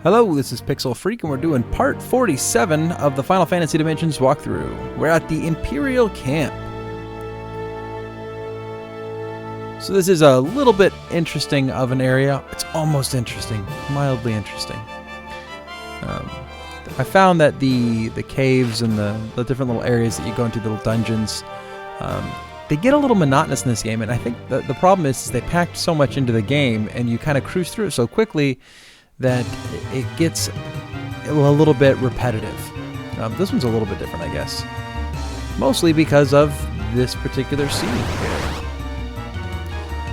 Hello, this is Pixel Freak, and we're doing part 47 of the Final Fantasy Dimensions walkthrough. We're at the Imperial camp. So this is a little bit interesting of an area. It's almost interesting, mildly interesting. I found that the caves and the different little areas that you go into, little dungeons, they get a little monotonous in this game, and I think the problem is they packed so much into the game, and you kind of cruise through it so quickly that it gets a little bit repetitive. This one's a little bit different, I guess. Mostly because of this particular scene here.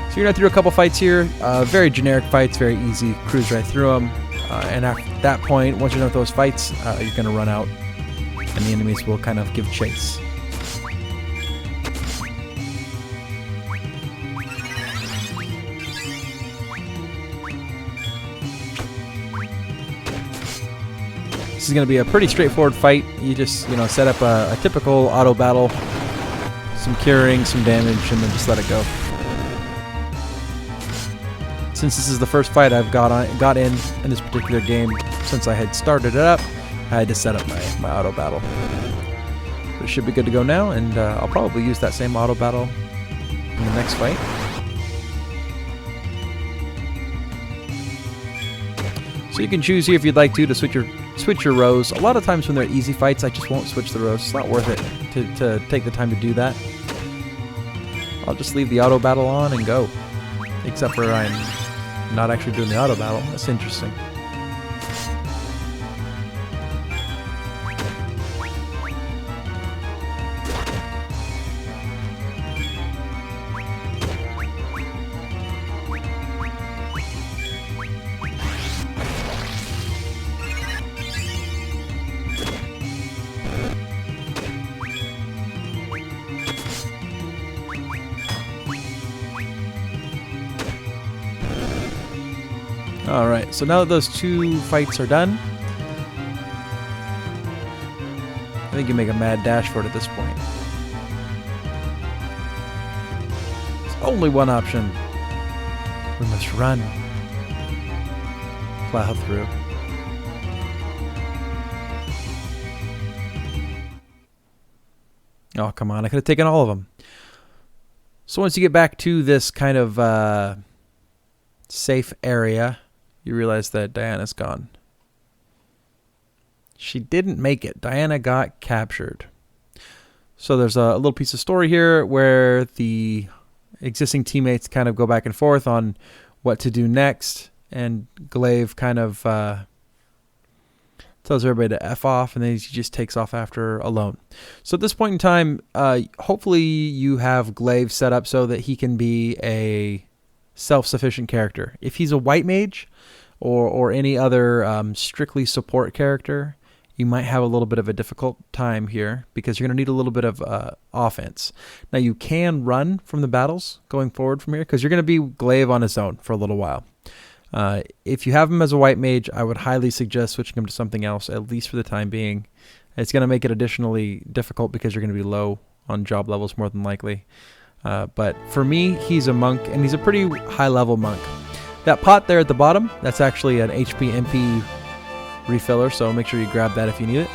So you're going through a couple fights here. Very generic fights, very easy. Cruise right through them. And at that point, once you're done with those fights, you're going to run out. And the enemies will kind of give chase. This is going to be a pretty straightforward fight. You just, set up a typical auto battle, some curing, some damage, and then just let it go. Since this is the first fight I've got in this particular game, since I had started it up, I had to set up my auto battle. But it should be good to go now, and I'll probably use that same auto battle in the next fight. So you can choose here if you'd like to switch your rows. A lot of times when they're easy fights, I just won't switch the rows. It's not worth it to take the time to do that. I'll just leave the auto battle on and go. Except for I'm not actually doing the auto battle. That's interesting. Alright, so now that those two fights are done, I think you make a mad dash for it at this point. There's only one option. We must run. Plow through. Oh, come on. I could have taken all of them. So once you get back to this kind of safe area, you realize that Diana's gone. She didn't make it. Diana got captured. So there's a little piece of story here where the existing teammates kind of go back and forth on what to do next, and Glaive kind of tells everybody to F off, and then he just takes off after her alone. So at this point in time, hopefully you have Glaive set up so that he can be a self-sufficient character. If he's a white mage or any other strictly support character, you might have a little bit of a difficult time here because you're going to need a little bit of offense. Now you can run from the battles going forward from here because you're going to be Glaive on his own for a little while. If you have him as a white mage, I would highly suggest switching him to something else, at least for the time being. It's going to make it additionally difficult because you're going to be low on job levels more than likely. But for me, he's a monk, and he's a pretty high-level monk. That pot there at the bottom, that's actually an HP MP refiller, so make sure you grab that if you need it.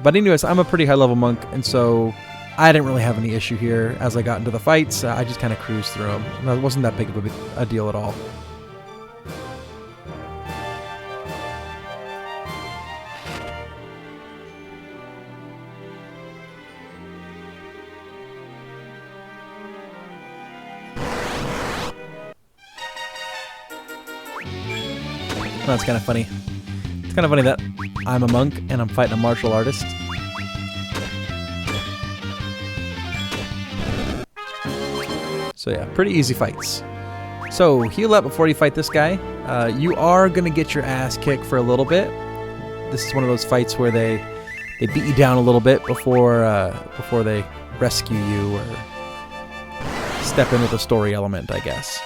But anyways, I'm a pretty high-level monk, and so I didn't really have any issue here. As I got into the fights, I just kind of cruised through them. It wasn't that big of a deal at all. That's kind of funny. It's kind of funny that I'm a monk and I'm fighting a martial artist. So yeah, pretty easy fights. So heal up before you fight this guy. You are going to get your ass kicked for a little bit. This is one of those fights where they beat you down a little bit before they rescue you or step in with a story element, I guess.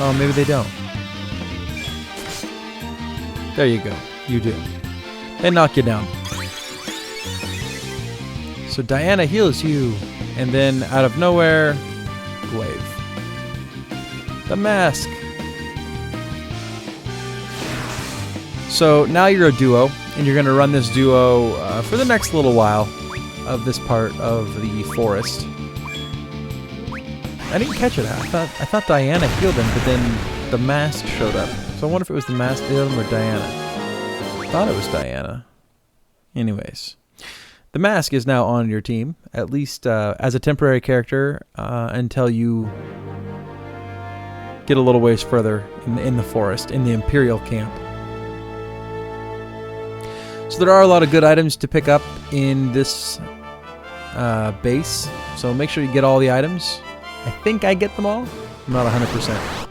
Oh, maybe they don't. There you go. You do. They knock you down. So Diana heals you, and then out of nowhere, Glaive. The mask. So now you're a duo, and you're going to run this duo for the next little while of this part of the forest. I didn't catch it. I thought Diana healed him, but then the mask showed up. So I wonder if it was the mask that healed him or Diana. I thought it was Diana. Anyways, the mask is now on your team, at least as a temporary character, until you get a little ways further in the forest, in the Imperial camp. So there are a lot of good items to pick up in this base, so make sure you get all the items. I think I get them all. I'm not 100%.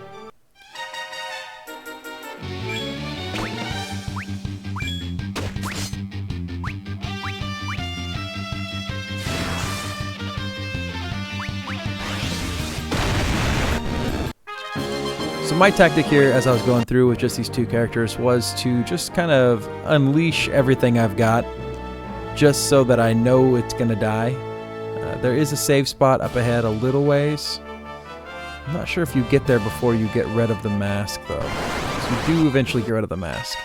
So my tactic here, as I was going through with just these two characters, was to just kind of unleash everything I've got, just so that I know it's going to die. There is a save spot up ahead a little ways. I'm not sure if you get there before you get rid of the mask, though. So you do eventually get rid of the mask.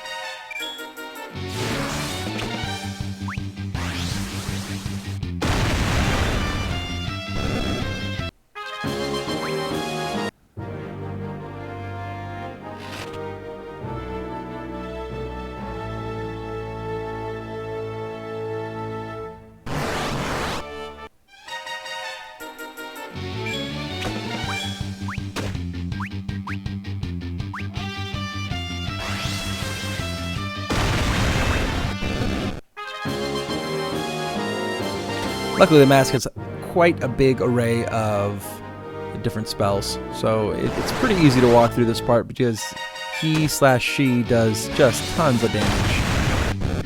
Luckily, the mask has quite a big array of different spells, so it's pretty easy to walk through this part because he/she does just tons of damage.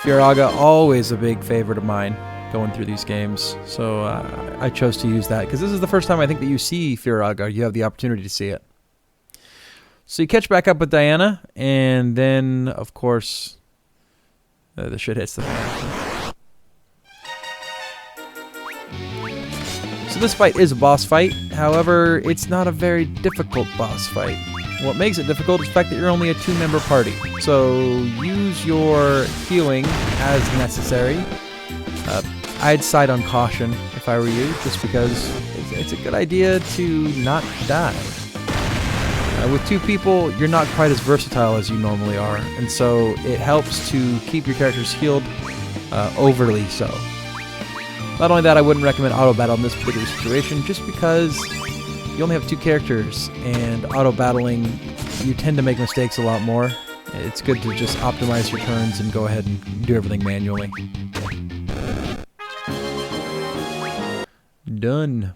Firaga, always a big favorite of mine going through these games, so I chose to use that because this is the first time I think that you see Firaga. You have the opportunity to see it. So you catch back up with Diana, and then, of course, the shit hits the fan. So this fight is a boss fight, however, it's not a very difficult boss fight. What makes it difficult is the fact that you're only a 2-member party. So use your healing as necessary. I'd side on caution if I were you, just because it's a good idea to not die. With 2 people, you're not quite as versatile as you normally are, and so it helps to keep your characters healed overly so. Not only that, I wouldn't recommend auto-battle in this particular situation, just because you only have 2 characters, and auto-battling, you tend to make mistakes a lot more. It's good to just optimize your turns and go ahead and do everything manually. Done.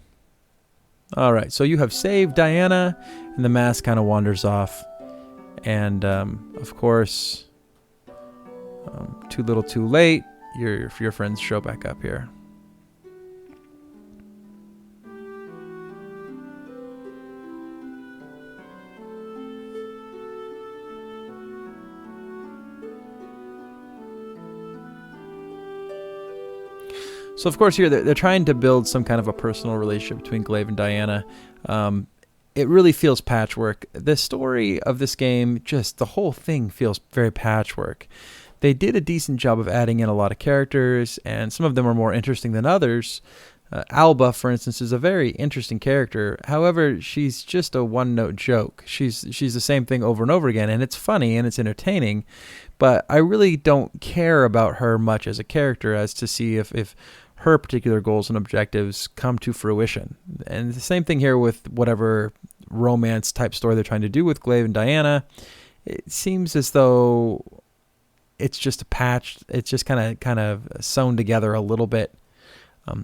Alright, so you have saved Diana, and the mask kind of wanders off. And, of course, too little too late, your friends show back up here. So of course here they're trying to build some kind of a personal relationship between Glaive and Diana. It really feels patchwork. The story of this game, just the whole thing feels very patchwork. They did a decent job of adding in a lot of characters, and some of them are more interesting than others. Alba, for instance, is a very interesting character. However, she's just a one-note joke. She's the same thing over and over again, and it's funny and it's entertaining, but I really don't care about her much as a character as to see if her particular goals and objectives come to fruition. And the same thing here with whatever romance type story they're trying to do with Glaive and Diana. It seems as though it's just a patch. It's just kind of sewn together a little bit.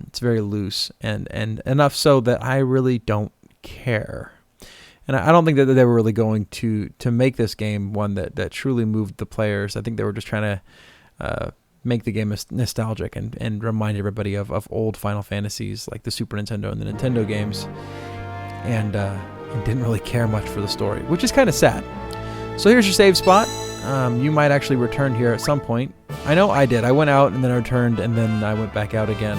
It's very loose and enough so that I really don't care. And I don't think that they were really going to make this game one that truly moved the players. I think they were just trying to make the game nostalgic and remind everybody of old Final Fantasies like the Super Nintendo and the Nintendo games, and didn't really care much for the story, which is kind of sad. So here's your save spot. you might actually return here at some point. I know I did. I went out and then I returned and then I went back out again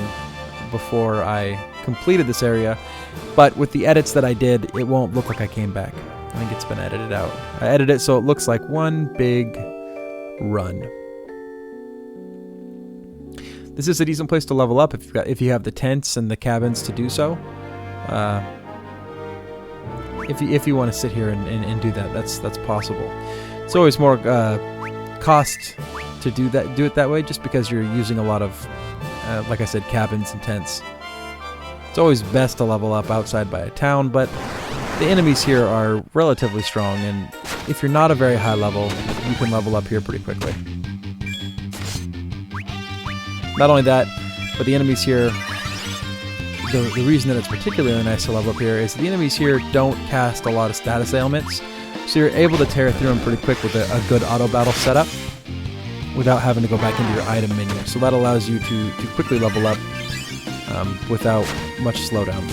before I completed this area. But with the edits that I did, it won't look like I came back. I think it's been edited out. I edited it so it looks like one big run. This is a decent place to level up if you have the tents and the cabins to do so. If you want to sit here and do that, that's possible. It's always more cost to do it that way, just because you're using a lot of, like I said, cabins and tents. It's always best to level up outside by a town, but the enemies here are relatively strong, and if you're not a very high level, you can level up here pretty quickly. Not only that, but the enemies here, the reason that it's particularly nice to level up here is the enemies here don't cast a lot of status ailments, so you're able to tear through them pretty quick with a good auto battle setup without having to go back into your item menu. So that allows you to quickly level up without much slowdown.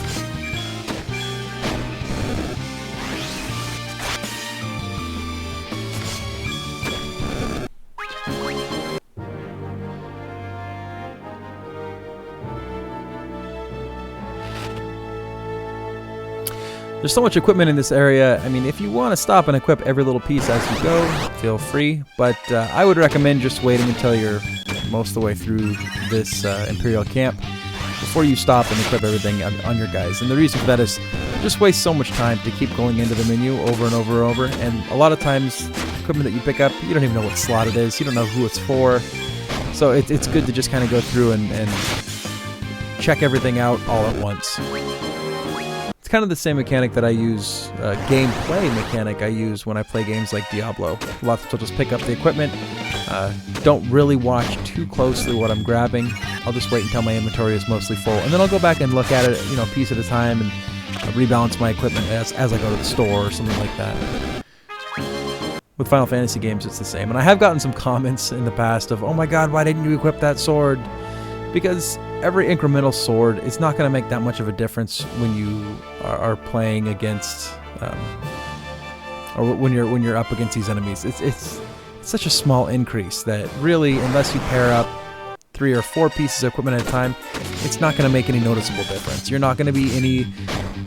There's so much equipment in this area. I mean, if you want to stop and equip every little piece as you go, feel free. But I would recommend just waiting until you're most of the way through this Imperial camp before you stop and equip everything on your guys. And the reason for that is just waste so much time to keep going into the menu over and over and over. And a lot of times, equipment that you pick up, you don't even know what slot it is. You don't know who it's for. So it's good to just kind of go through and check everything out all at once. It's kind of the same mechanic that I use, gameplay mechanic I use when I play games like Diablo. A lot of people just pick up the equipment, don't really watch too closely what I'm grabbing. I'll just wait until my inventory is mostly full, and then I'll go back and look at it, you know, a piece at a time, and rebalance my equipment as I go to the store or something like that. With Final Fantasy games, it's the same. And I have gotten some comments in the past of, oh my god, why didn't you equip that sword? Because every incremental sword, it's not going to make that much of a difference when you are playing against, or when you're up against these enemies. It's such a small increase that really, unless you pair up 3 or 4 pieces of equipment at a time, it's not going to make any noticeable difference. You're not going to be any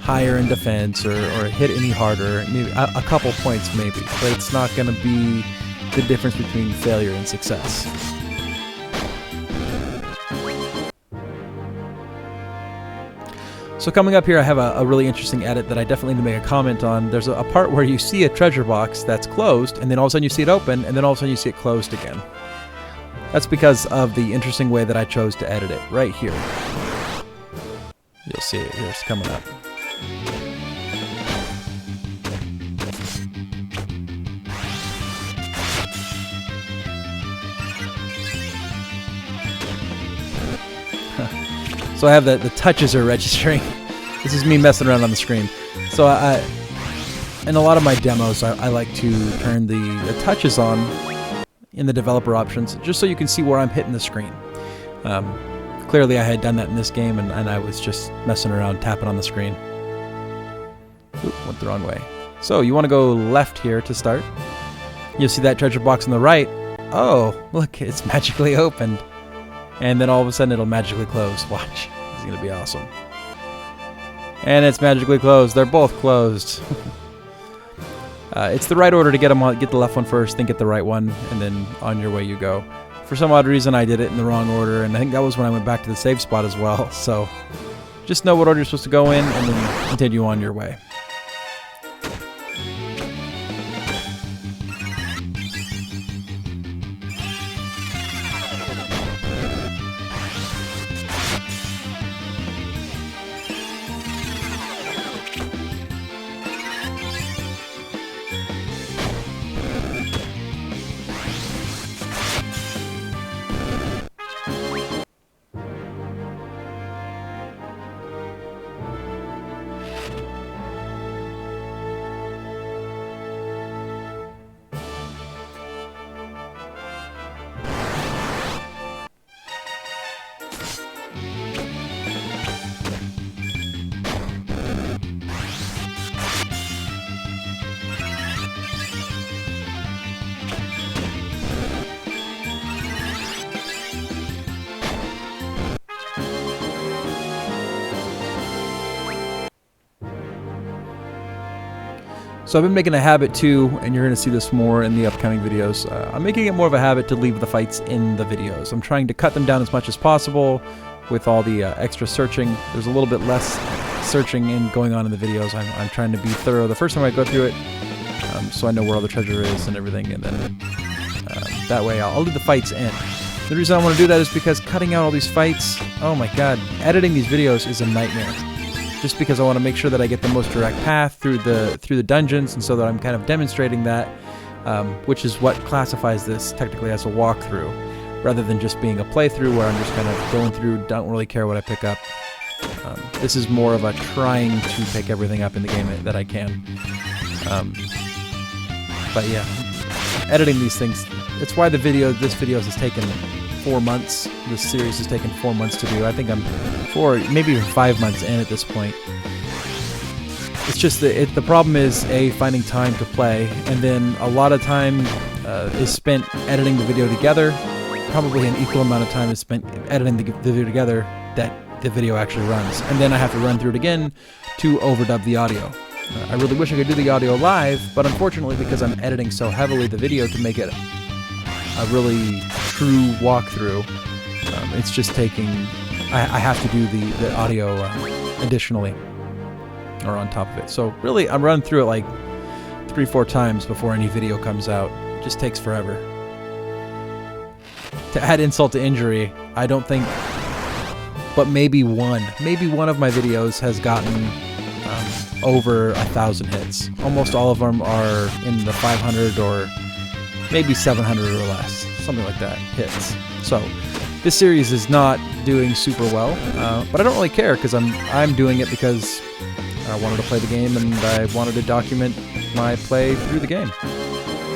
higher in defense or hit any harder. Maybe a couple points maybe, but it's not going to be the difference between failure and success. So coming up here, I have a really interesting edit that I definitely need to make a comment on. There's a part where you see a treasure box that's closed, and then all of a sudden you see it open, and then all of a sudden you see it closed again. That's because of the interesting way that I chose to edit it, right here. You'll see it here, it's coming up. So I have the touches are registering. This is me messing around on the screen. So in a lot of my demos, I like to turn the touches on in the developer options, just so you can see where I'm hitting the screen. Clearly I had done that in this game, and I was just messing around, tapping on the screen. Oop, went the wrong way. So you want to go left here to start. You'll see that treasure box on the right. Oh, look, it's magically opened. And then all of a sudden it'll magically close. Watch. This is going to be awesome. And it's magically closed. They're both closed. It's the right order to get them on. Get the left one first, then get the right one, and then on your way you go. For some odd reason I did it in the wrong order, and I think that was when I went back to the save spot as well. So just know what order you're supposed to go in, and then continue on your way. So I've been making a habit too, and you're going to see this more in the upcoming videos. I'm making it more of a habit to leave the fights in the videos. I'm trying to cut them down as much as possible with all the extra searching. There's a little bit less searching and going on in the videos. I'm trying to be thorough the first time I go through it, so I know where all the treasure is and everything, and then that way I'll leave the fights in. The reason I want to do that is because cutting out all these fights, oh my god, editing these videos is a nightmare. Just because I want to make sure that I get the most direct path through the dungeons, and so that I'm kind of demonstrating that, which is what classifies this technically as a walkthrough, rather than just being a playthrough where I'm just kind of going through, don't really care what I pick up. This is more of a trying to pick everything up in the game that I can. But yeah, editing these things, it's why this video has taken 4 months. This series has taken 4 months to do. I think I'm 4, maybe even 5 months in at this point. It's just that the problem is finding time to play, and then a lot of time is spent editing the video together. Probably an equal amount of time is spent editing the video together that the video actually runs, and then I have to run through it again to overdub the audio. I really wish I could do the audio live, but unfortunately, because I'm editing so heavily the video to make it a really true walkthrough, it's just taking. I have to do the audio additionally, or on top of it. So really, I'm running through it like 3-4 times before any video comes out. It just takes forever. To add insult to injury, I don't think, but maybe one of my videos has gotten over 1,000 hits. Almost all of them are in the 500 or maybe 700 or less, something like that, hits. So this series is not doing super well, but I don't really care because I'm doing it because I wanted to play the game and I wanted to document my play through the game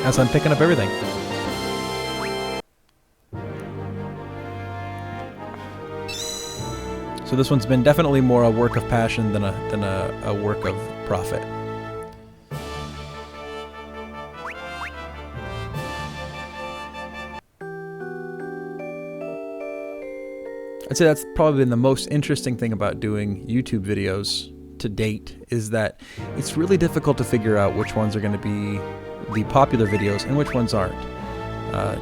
as I'm picking up everything. So this one's been definitely more a work of passion than a work of profit. I'd say that's probably been the most interesting thing about doing YouTube videos to date, is that it's really difficult to figure out which ones are going to be the popular videos and which ones aren't.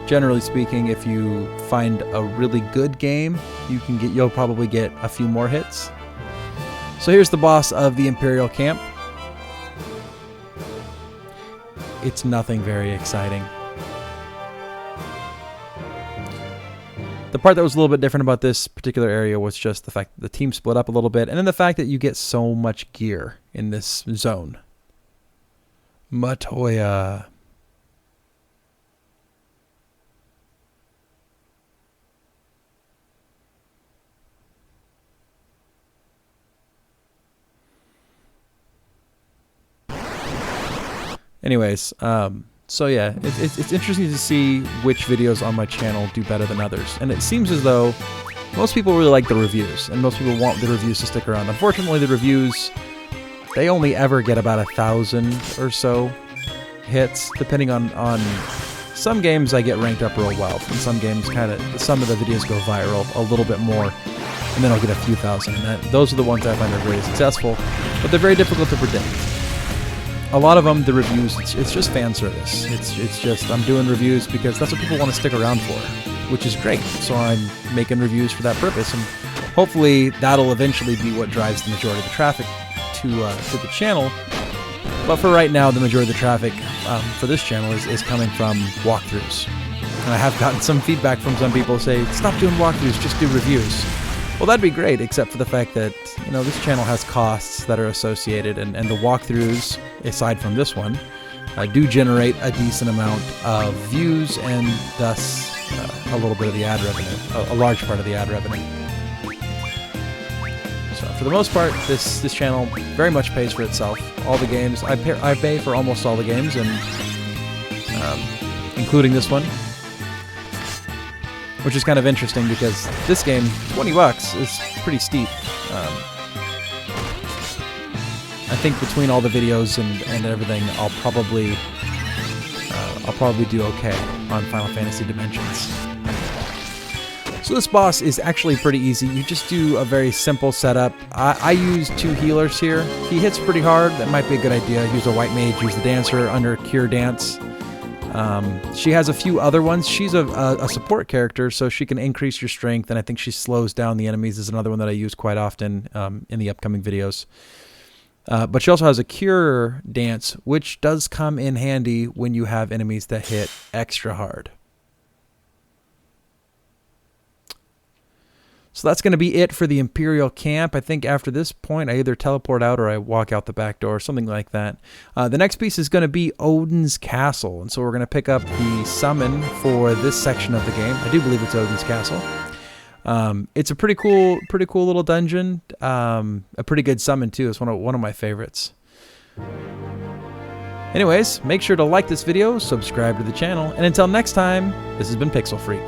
Generally speaking, if you find a really good game, you'll probably get a few more hits. So here's the boss of the Imperial camp. It's nothing very exciting. The part that was a little bit different about this particular area was just the fact that the team split up a little bit, and then the fact that you get so much gear in this zone. Matoya. Anyways, so yeah, it's interesting to see which videos on my channel do better than others. And it seems as though most people really like the reviews, and most people want the reviews to stick around. Unfortunately, the reviews, they only ever get about 1,000 or so hits, depending on some games I get ranked up real well, and some games some of the videos go viral a little bit more, and then I'll get a few thousand. And those are the ones I find are very successful, but they're very difficult to predict. A lot of them, the reviews, it's just fan service. It's just, I'm doing reviews because that's what people want to stick around for, which is great. So I'm making reviews for that purpose, and hopefully that'll eventually be what drives the majority of the traffic to the channel. But for right now, the majority of the traffic for this channel is coming from walkthroughs. And I have gotten some feedback from some people say, stop doing walkthroughs, just do reviews. Well, that'd be great, except for the fact that, this channel has costs that are associated, and the walkthroughs, aside from this one, do generate a decent amount of views and thus a little bit of the ad revenue, a large part of the ad revenue. So for the most part, this channel very much pays for itself. All the games, I pay for almost all the games, and including this one. Which is kind of interesting because this game, $20 is pretty steep. I think between all the videos and everything, I'll probably do okay on Final Fantasy Dimensions. So So this boss is actually pretty easy. You just do a very simple setup. I use 2 healers here. He hits pretty hard. That might be a good idea. Use a white mage, use the dancer under Cure Dance. She has a few other ones. She's a support character, so she can increase your strength, and I think she slows down the enemies is another one that I use quite often in the upcoming videos. But she also has a Cure Dance, which does come in handy when you have enemies that hit extra hard. So that's going to be it for the Imperial camp. I think after this point, I either teleport out or I walk out the back door, something like that. The next piece is going to be Odin's Castle. And so we're going to pick up the summon for this section of the game. I do believe it's Odin's Castle. It's a pretty cool little dungeon. A pretty good summon too. It's one of my favorites. Anyways, make sure to like this video, subscribe to the channel, and until next time, this has been Pixel Freak.